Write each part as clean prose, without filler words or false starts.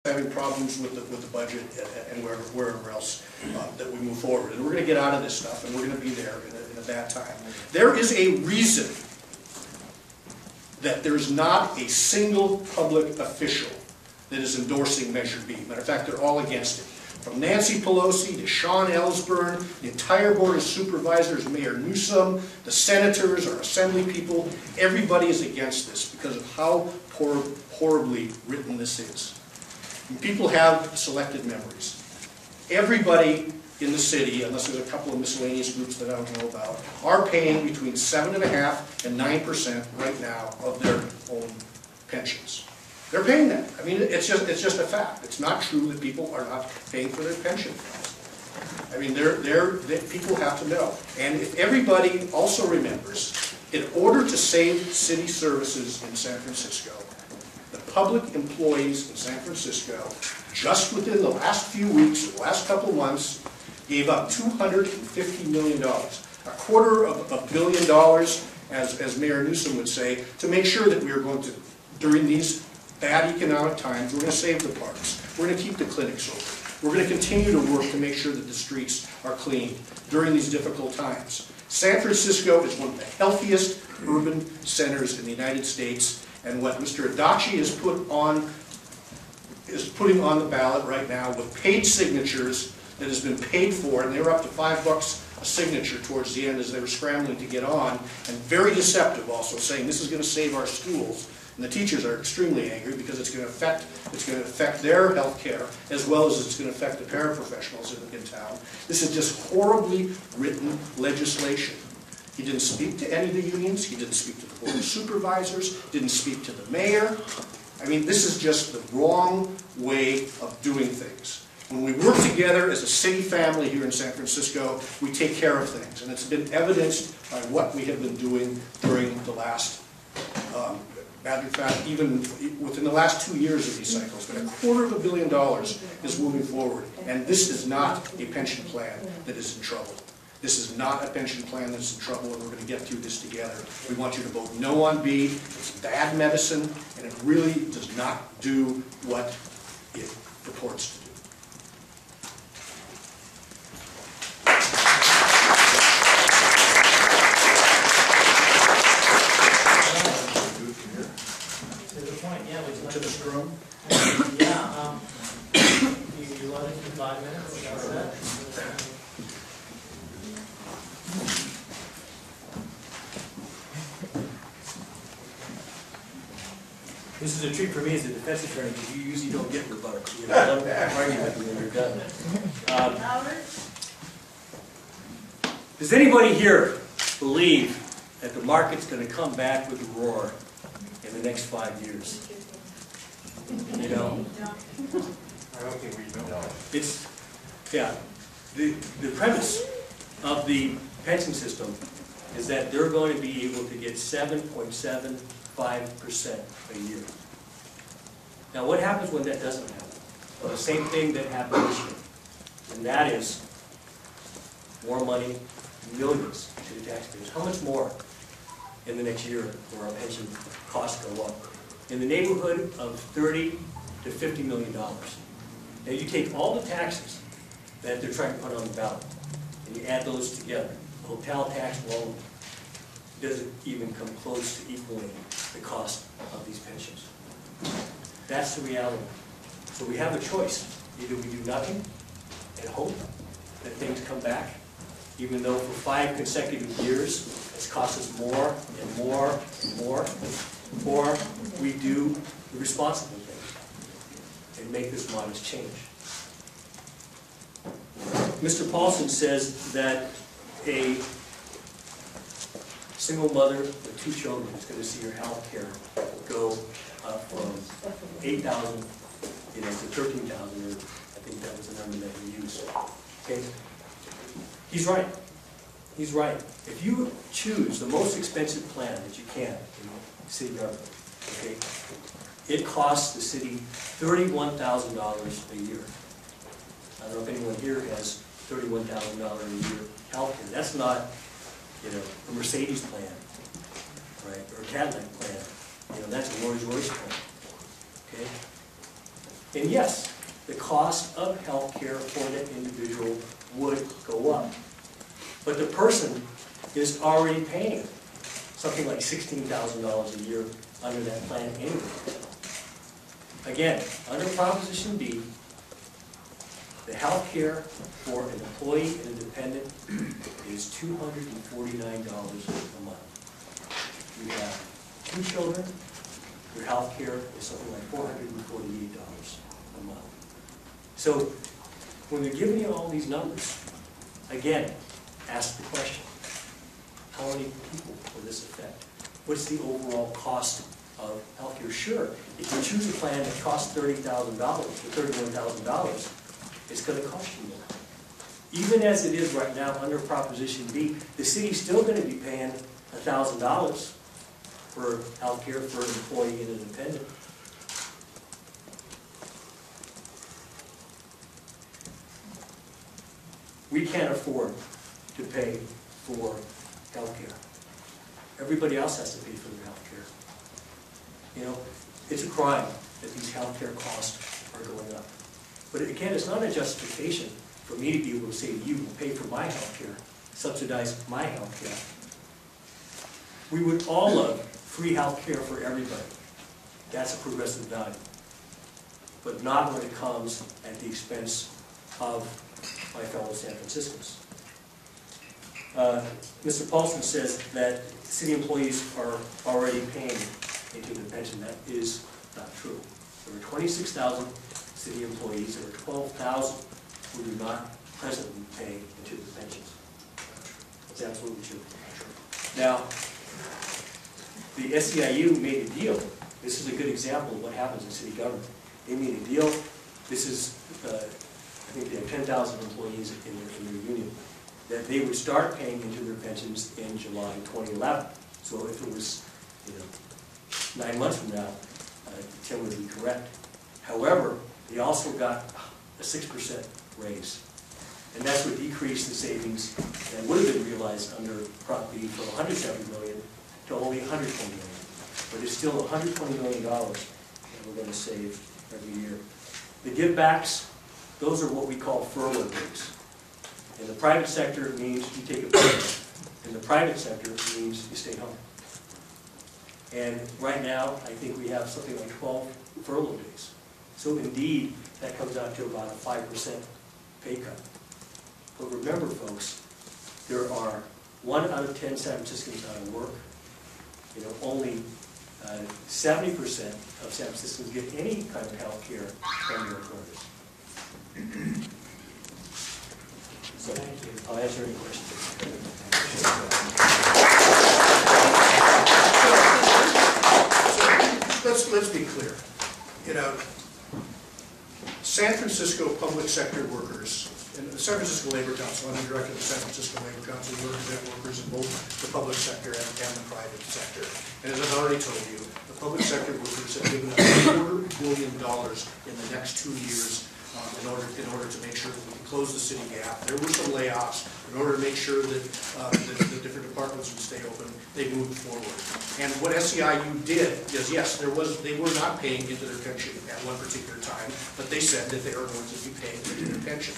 having problems with the budget and wherever else that we move forward. And we're going to get out of this stuff, and we're going to be there in a bad time. There is a reason that there's not a single public official that is endorsing Measure B. Matter of fact, they're all against it. From Nancy Pelosi to Sean Ellsburn, the entire Board of Supervisors, Mayor Newsom, the senators, our assembly people, everybody is against this because of how horribly written this is. And people have selected memories. Everybody in the city, unless there's a couple of miscellaneous groups that I don't know about, are paying between 7.5% and 9% right now of their own pensions. They're paying that. I mean, it's just a fact. It's not true that people are not paying for their pension funds. I mean, people have to know. And if everybody also remembers, in order to save city services in San Francisco, the public employees in San Francisco, just within the last few weeks, the last couple of months, gave up $250 million, $250 million, as Mayor Newsom would say, to make sure that we are going to, during these bad economic times, we're going to save the parks, we're going to keep the clinics open, we're going to continue to work to make sure that the streets are clean during these difficult times. San Francisco is one of the healthiest urban centers in the United States, and what Mr. Adachi is putting on the ballot right now with paid signatures that has been paid for, and they were up to $5 a signature towards the end as they were scrambling to get on, and very deceptive also, saying this is going to save our schools. And the teachers are extremely angry because it's going to affect their health care as well as it's going to affect the paraprofessionals in town. This is just horribly written legislation. He didn't speak to any of the unions. He didn't speak to the Board of Supervisors. Didn't speak to the mayor. I mean, this is just the wrong way of doing things. When we work together as a city family here in San Francisco, we take care of things. And it's been evidenced by what we have been doing during the last matter of fact, even within the last 2 years of these cycles, but $250 million is moving forward. And this is not a pension plan that is in trouble. This is not a pension plan that's in trouble, and we're going to get through this together. We want you to vote no on B. It's bad medicine, and it really does not do what it purports to do. To the scrum? Yeah, you want it in 5 minutes? How's that? This is a treat for me as a defense attorney because you usually don't get rebuttal. You have an argument when you're done. Does anybody here believe that the market's going to come back with a roar in the next 5 years? You know? I don't think we know. It's, yeah. The premise of the pension system is that they're going to be able to get 7.75% a year. Now, what happens when that doesn't happen? Well, the same thing that happened this year, and that is more money, millions to the taxpayers. How much more in the next year where our pension costs go up? In the neighborhood of $30 to $50 million. Now, you take all the taxes that they're trying to put on the ballot, and you add those together. The hotel tax alone doesn't even come close to equaling the cost of these pensions. That's the reality. So we have a choice. Either we do nothing and hope that things come back, even though for 5 consecutive years it's cost us more and more and more, or we do the responsible thing and make this modest change. Mr. Paulson says that a single mother with 2 children is going to see her health care go up from $8,000 to $13,000, or I think that was the number that we used. Okay? He's right. He's right. If you choose the most expensive plan that you can in city government, okay, it costs the city $31,000 a year. I don't know if anyone here has $31,000 a year health care. That's not, a Mercedes plan, right, or a Cadillac plan. That's a Rolls-Royce plan. Okay. And yes, the cost of health care for that individual would go up. But the person is already paying something like $16,000 a year under that plan anyway. Again, under Proposition B, the health care for an employee and a dependent is $249 a month. You have 2 children, your health care is something like $448 a month. So when they're giving you all these numbers, again, ask the question, how many people will this affect? What's the overall cost of health care? Sure, if you choose a plan that costs $30,000 or $31,000, it's going to cost you more. Even as it is right now under Proposition B, the city's still going to be paying $1,000 for health care for an employee and an dependent. We can't afford to pay for health care. Everybody else has to pay for their health care. You know, it's a crime that these health care costs are going up. But again, it's not a justification for me to be able to say to you, well, pay for my health care, subsidize my health care. We would all love free health care for everybody. That's a progressive value. But not when it comes at the expense of my fellow San Franciscans. Mr. Paulson says that city employees are already paying into the pension. That is not true. There are 26,000 city employees. There are 12,000 who do not presently pay into the pensions. That's absolutely true. Now, the SEIU made a deal. This is a good example of what happens in city government. They made a deal. This is, I think they have 10,000 employees in their union, that they would start paying into their pensions in July 2011. So if it was, 9 months from now, Tim would be correct. However, they also got a 6% raise. And that's what decreased the savings that would have been realized under Prop B from $170 million to only $120 million. But it's still $120 million that we're going to save every year. The givebacks, those are what we call furlough days. In the private sector, it means you take a break. In the private sector, it means you stay home. And right now, I think we have something like 12 furlough days. So indeed, that comes out to about a 5% pay cut. But remember, folks, there are 1 out of 10 San Franciscans out of work. Only 70% of San Franciscans get any kind of health care from their employers. So, I'll answer any questions. Let's be clear. San Francisco public sector workers, and the San Francisco Labor Council, I'm the director of the San Francisco Labor Council, we represent workers in both the public sector and the private sector. And as I've already told you, the public sector workers have given us $250 million in the next 2 years in order to make sure that we can close the city gap. There were some layoffs. In order to make sure that the different departments would stay open, they moved forward. And what SEIU did is, yes, they were not paying into their pension at one particular time, but they said that they are going to be paying into their pension.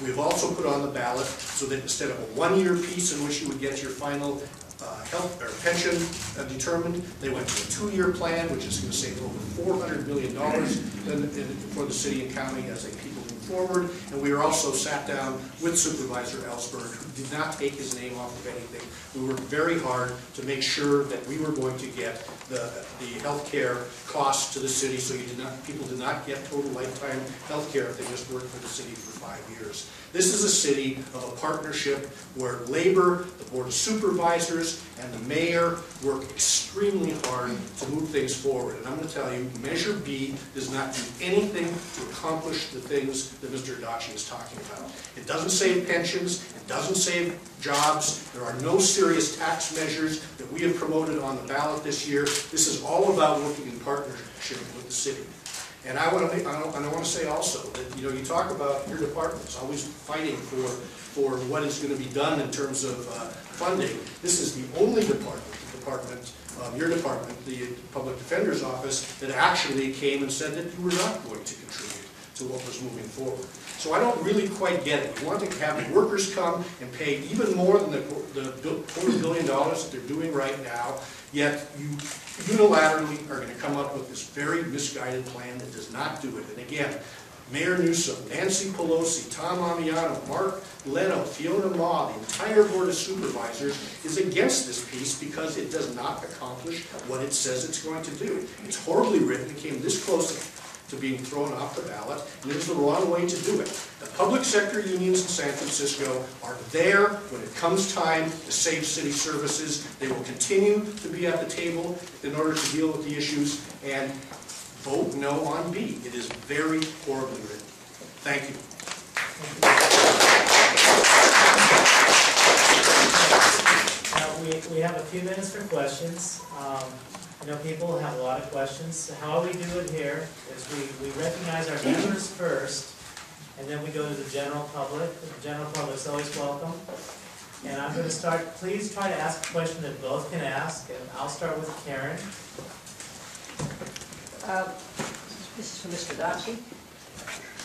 We've also put on the ballot so that instead of a 1-year piece in which you would get your final health or pension determined, they went to a 2-year plan, which is going to save over $400 million for the city and county as people move forward. And we are also sat down with Supervisor Ellsberg, who did not take his name off of anything. We worked very hard to make sure that we were going to get the health care costs to the city, so people did not get total lifetime health care if they just worked for the city for 5 years. This is a city of a partnership where labor, the Board of Supervisors, and the mayor work extremely hard to move things forward. And I'm going to tell you, Measure B does not do anything to accomplish the things that Mr. Adachi is talking about. It doesn't save pensions. It doesn't save jobs. There are no serious tax measures that we have promoted on the ballot this year. This is all about working in partnership with the city. And I want to say also that you talk about your department is always fighting for what is going to be done in terms of funding. This is the only department, the department, your department, the Public Defender's Office, that actually came and said that you were not going to contribute to what was moving forward. So I don't really quite get it. You want to have the workers come and pay even more than the $250 million that they're doing right now, yet you unilaterally are going to come up with this very misguided plan that does not do it. And again, Mayor Newsom, Nancy Pelosi, Tom Amiano, Mark Leno, Fiona Ma, the entire Board of Supervisors is against this piece because it does not accomplish what it says it's going to do. It's horribly written. It came this close to being thrown off the ballot, and it is the wrong way to do it. The public sector unions in San Francisco are there when it comes time to save city services. They will continue to be at the table in order to deal with the issues, and vote no on B. It is very horribly written. Thank you. Now, we have a few minutes for questions. I know people have a lot of questions. How we do it here is we recognize our members first, and then we go to the general public. The general public's always welcome. And I'm going to start. Please try to ask a question that both can ask, and I'll start with Karen. This is for Mr. Adachi.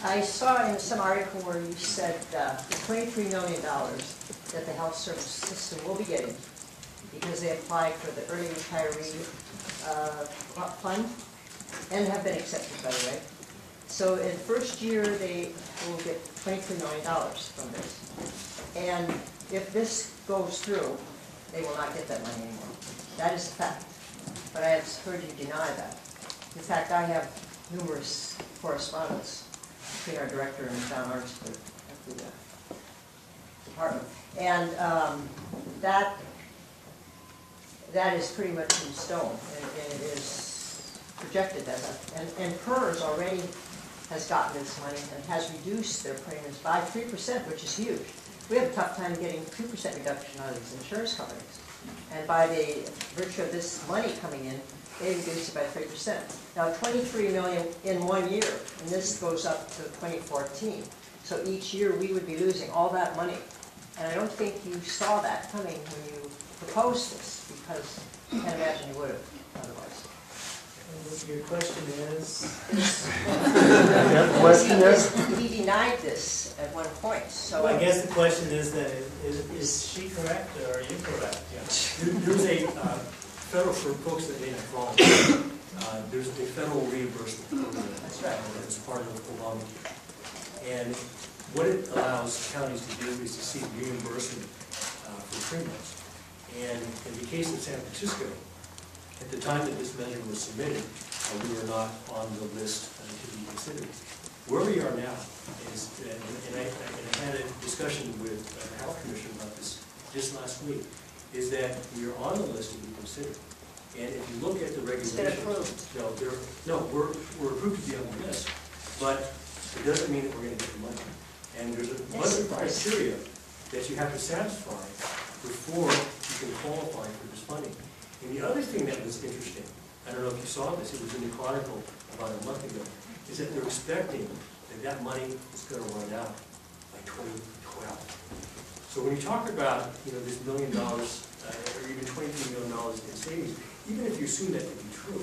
I saw in some article where you said the $23 million that the health service system will be getting because they applied for the early retiree fund and have been accepted, by the way. So in the first year, they will get $23 million from this. And if this goes through, they will not get that money anymore. That is a fact. But I have heard you deny that. In fact, I have numerous correspondence between our director and John Arnsford at the department. And that is pretty much in stone, and it is projected as that. And PERS already has gotten this money and has reduced their premiums by 3%, which is huge. We have a tough time getting 2% reduction out of these insurance companies. And by the virtue of this money coming in, they reduced it by 3%. Now, $23 million in 1 year, and this goes up to 2014. So each year we would be losing all that money. And I don't think you saw that coming when you proposed this, because I can't imagine you would have otherwise. Your question is? The question is? He denied this at one point, so... Well, I guess the question is that, is she correct, or are you correct? Yeah. There's a federal, for folks that may not follow, there's a federal reimbursement program. That's right. That's part of Obamacare. And what it allows counties to do is to seek reimbursement for premiums. And in the case of San Francisco, at the time that this measure was submitted, we were not on the list to be considered. Where we are now is, and I had a discussion with the Health Commission about this just last week, is that we are on the list to be considered. And if you look at the regulations, we're approved to be on the list, but it doesn't mean that we're going to get the money. And there's a bunch of criteria that you have to satisfy before you can qualify for this funding. And the other thing that was interesting, I don't know if you saw this, it was in the Chronicle about a month ago, is that they're expecting that that money is going to run out by 2012. So when you talk about, this $1 million or even $23 million in savings, even if you assume that to be true,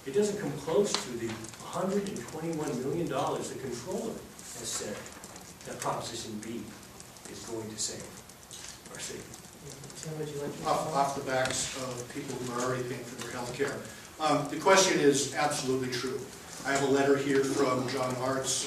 it doesn't come close to the $121 million the controller has said that Proposition B is going to save or save. Tim, would you like to Off the backs of people who are already paying for their health care. The question is absolutely true. I have a letter here from John Hart's